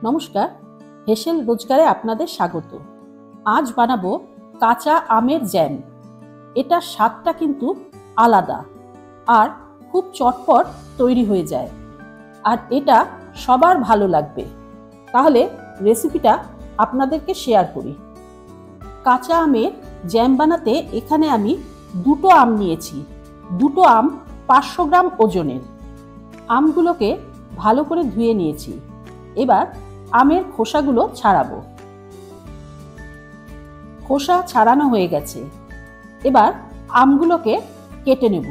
নমস্কার, হেসেল রোজগারে আপনাদের স্বাগত। আজ বানাবো কাঁচা আমের জ্যাম। এটা স্বাদটা কিন্তু আলাদা আর খুব চটপট তৈরি হয়ে যায়, আর এটা সবার ভালো লাগবে। তাহলে রেসিপিটা আপনাদেরকে শেয়ার করি। কাঁচা আমের জ্যাম বানাতে এখানে আমি দুটো আম নিয়েছি। দুটো আম 500 গ্রাম ওজনের। আমগুলোকে ভালো করে ধুয়ে নিয়েছি। এবার আমের খোসাগুলো ছাড়াবো। খোসা ছাড়ানো হয়ে গেছে। এবার আমগুলোকে কেটে নেব।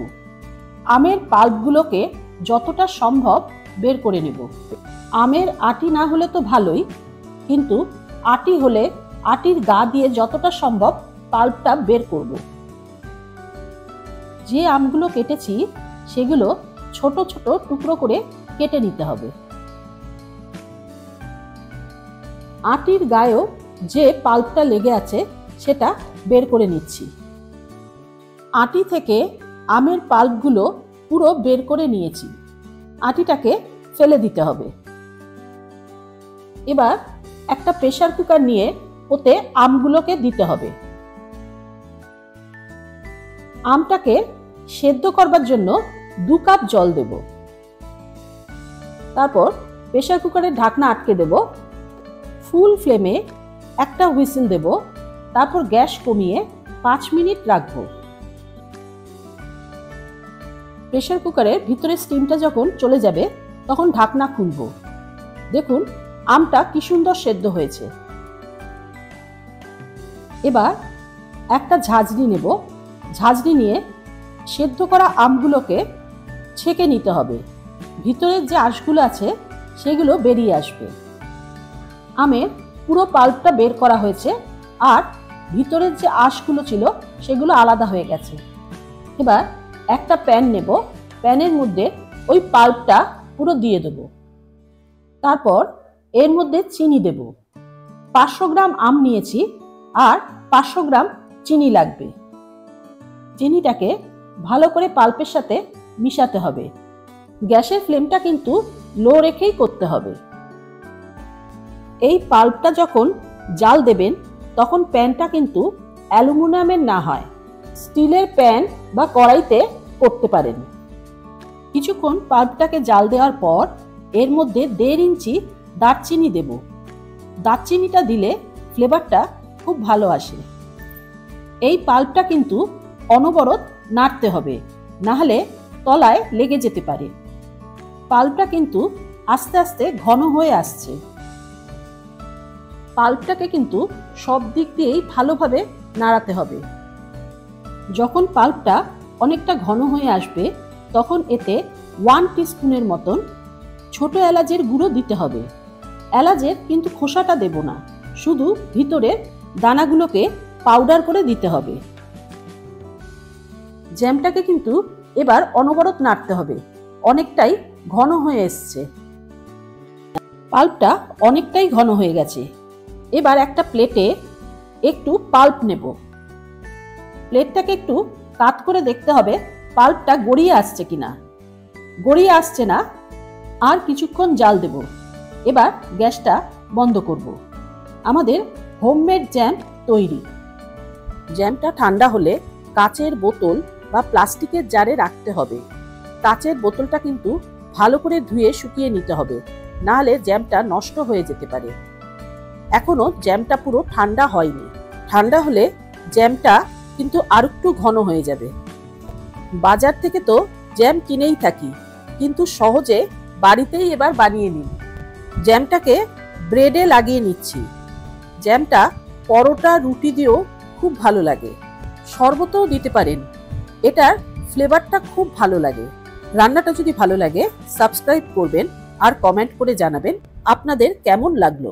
আমের পাল্পগুলোকে যতটা সম্ভব বের করে নেব। আমের আটি না হলে তো ভালোই, কিন্তু আটি হলে আটির গা দিয়ে যতটা সম্ভব পাল্পটা বের করব। যে আমগুলো কেটেছি সেগুলো ছোট ছোট টুকরো করে কেটে নিতে হবে। আটির গায়েও যে পাল্পটা লেগে আছে সেটা বের করে নিচ্ছি। আটি থেকে আমের পাল্পগুলো পুরো বের করে নিয়েছি। আটিটাকে ফেলে দিতে হবে। এবার একটা প্রেসার কুকার নিয়ে ওতে আমগুলোকে দিতে হবে। আমটাকে সেদ্ধ করবার জন্য 2 কাপ জল দেব। তারপর প্রেসার কুকারের ঢাকনা আটকে দেব। ফুল ফ্লেমে একটা হুইসেল দেব। তারপর গ্যাস কমিয়ে 5 মিনিট রাখব। প্রেসার কুকারের ভিতরে স্টিমটা যখন চলে যাবে তখন ঢাকনা খুলব। দেখুন আমটা কি সুন্দর সেদ্ধ হয়েছে। এবার একটা ঝাঁঝরি নেব। ঝাঁঝরি নিয়ে সেদ্ধ করা আমগুলোকে ছেঁকে নিতে হবে। ভিতরের যে আঁশগুলো আছে সেগুলো বেরিয়ে আসবে। আমের পুরো পাল্পটা বের করা হয়েছে, আর ভিতরের যে আঁশগুলো ছিল সেগুলো আলাদা হয়ে গেছে। এবার একটা প্যান নেব। প্যানের মধ্যে ওই পাল্পটা পুরো দিয়ে দেব। তারপর এর মধ্যে চিনি দেব। 500 গ্রাম আম নিয়েছি, আর 500 গ্রাম চিনি লাগবে। চিনিটাকে ভালো করে পাল্পের সাথে মিশাতে হবে। গ্যাসের ফ্লেমটা কিন্তু লো রেখেই করতে হবে। এই পাল্পটা যখন জাল দেবেন তখন প্যানটা কিন্তু অ্যালুমিনিয়ামের না হয়, স্টিলের প্যান বা কড়াইতে করতে পারেন। কিছুক্ষণ পাল্পটাকে জাল দেওয়ার পর এর মধ্যে 1.5 ইঞ্চি দারচিনি দেব। দারচিনিটা দিলে ফ্লেভারটা খুব ভালো আসে। এই পাল্পটা কিন্তু অনবরত নাড়তে হবে, না হলে তলায় লেগে যেতে পারে। পাল্পটা কিন্তু আস্তে আস্তে ঘন হয়ে আসছে। পাল্পটাকে কিন্তু সব দিক দিয়েই ভালোভাবে নাড়াতে হবে। যখন পাল্পটা অনেকটা ঘন হয়ে আসবে তখন এতে 1 টিস্পুনের মতন ছোট এলাচের গুঁড়ো দিতে হবে। এলাচের কিন্তু খোসাটা দেব না, শুধু ভিতরের দানাগুলোকে পাউডার করে দিতে হবে। জ্যামটাকে কিন্তু এবার অনবরত নাড়তে হবে। অনেকটাই ঘন হয়ে এসছে। পাল্পটা অনেকটাই ঘন হয়ে গেছে। এবার একটা প্লেটে একটু পাল্প নেব। প্লেটটাকে একটু কাত করে দেখতে হবে পাল্পটা গড়িয়ে আসছে কিনা। গড়িয়ে আসছে না, আর কিছুক্ষণ জাল দেব। এবার গ্যাসটা বন্ধ করব। আমাদের হোমমেড জ্যাম তৈরি। জ্যামটা ঠান্ডা হলে কাচের বোতল বা প্লাস্টিকের জারে রাখতে হবে। কাচের বোতলটা কিন্তু ভালো করে ধুয়ে শুকিয়ে নিতে হবে, না হলে জ্যামটা নষ্ট হয়ে যেতে পারে। এখনো জ্যামটা পুরো ঠান্ডা হয়নি। ঠান্ডা হলে জ্যামটা কিন্তু আর একটু ঘন হয়ে যাবে। বাজার থেকে তো জ্যাম কিনেই থাকি, কিন্তু সহজে বাড়িতেই এবার বানিয়ে নিন। জ্যামটাকে ব্রেডে লাগিয়ে নিচ্ছি। জ্যামটা পরোটা, রুটি দিয়েও খুব ভালো লাগে। শরবতেও দিতে পারেন। এটার ফ্লেভারটা খুব ভালো লাগে। রান্নাটা যদি ভালো লাগে সাবস্ক্রাইব করবেন আর কমেন্ট করে জানাবেন আপনাদের কেমন লাগলো।